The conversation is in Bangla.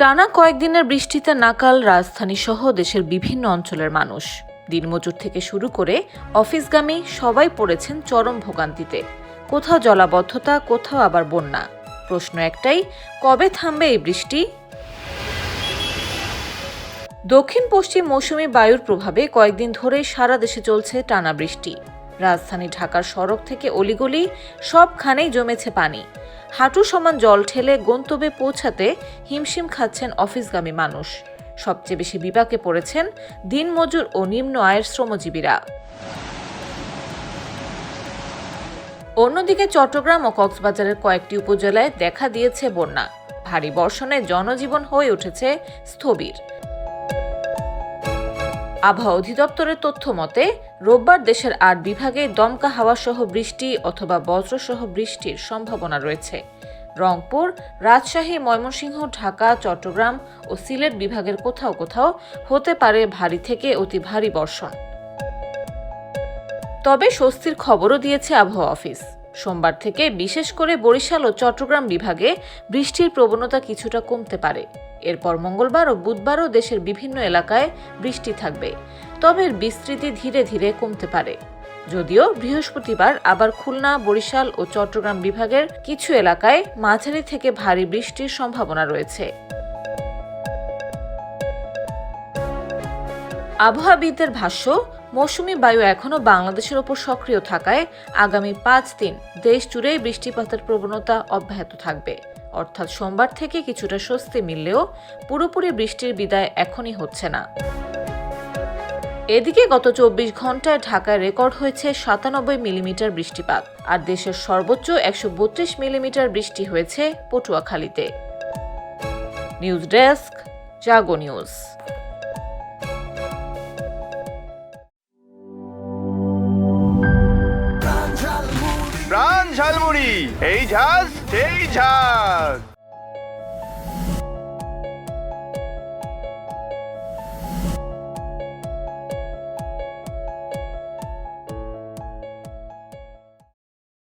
টানা কয়েকদিনের বৃষ্টিতে নাকাল রাজধানী সহ দেশের বিভিন্ন অঞ্চলের মানুষ। দিনমজুর থেকে শুরু করে অফিসগামী সবাই পড়েছেন চরম ভোগান্তিতে। কোথাও জলাবদ্ধতা, কোথাও আবার বন্যা। প্রশ্ন একটাই, কবে থামবে এই বৃষ্টি? দক্ষিণ পশ্চিম মৌসুমী বায়ুর প্রভাবে কয়েকদিন ধরেই সারা দেশে চলছে টানা বৃষ্টি। রাজধানী ঢাকার সড়ক থেকে অলিগলি সবখানেই জমেছে পানি। হাঁটু সমান জল ঠেলে গন্তব্যে পৌঁছাতে হিমশিম খাচ্ছেন অফিসগামী মানুষ। সবচেয়ে বেশি বিপাকে পড়েছেন দিনমজুর ও নিম্ন আয়ের শ্রমজীবীরা। অন্যদিকে চট্টগ্রাম ও কক্সবাজারের কয়েকটি উপজেলায় দেখা দিয়েছে বন্যা। ভারী বর্ষণে জনজীবন হয়ে উঠেছে স্থবির। আবহাওয়া অধিদপ্তরের তথ্য মতে রোববার দেশের ৮ বিভাগে দমকা হাওয়াসহ বৃষ্টি অথবা বজ্রসহ বৃষ্টির সম্ভাবনা রয়েছে। রংপুর, রাজশাহী, ময়মনসিংহ, ঢাকা, চট্টগ্রাম ও সিলেট বিভাগের কোথাও কোথাও হতে পারে ভারী থেকে অতি ভারী বর্ষণ। তবে স্বস্তির খবরও দিয়েছে আবহাওয়া অফিস। সোমবার থেকে বিশেষ করে বরিশাল ও চট্টগ্রাম বিভাগে বৃষ্টির প্রবণতা কিছুটা কমতে পারে। এরপর মঙ্গলবার ও বুধবারও দেশের বিভিন্ন এলাকায় বৃষ্টি থাকবে, তবে এর বিস্তৃতি ধীরে ধীরে কমতে পারে। যদিও বৃহস্পতিবার আবার খুলনা, বরিশাল ও চট্টগ্রাম বিভাগের কিছু এলাকায় মাঝারি থেকে ভারী বৃষ্টির সম্ভাবনা রয়েছে। আবহাওয়াবিদদের ভাষ্য, মৌসুমী বায়ু এখনও বাংলাদেশের ওপর সক্রিয় থাকায় আগামী ৫ দিন দেশ জুড়েই বৃষ্টিপাতের প্রবণতা অব্যাহত থাকবে। অর্থাৎ সোমবার থেকে কিছুটা স্বস্তি মিললেও পুরোপুরি বৃষ্টির বিদায় এখনই হচ্ছে না। এদিকে গত ২৪ ঘন্টায় ঢাকায় রেকর্ড হয়েছে ৯৭ মিলিমিটার বৃষ্টিপাত, আর দেশের সর্বোচ্চ ১৩২ মিলিমিটার বৃষ্টি হয়েছে পটুয়াখালীতে। নিউজ ডেস্ক, জাগো নিউজ। প্রাণ ঝালমুড়ি, এই ঝাঁজ সেই ঝাঁজ।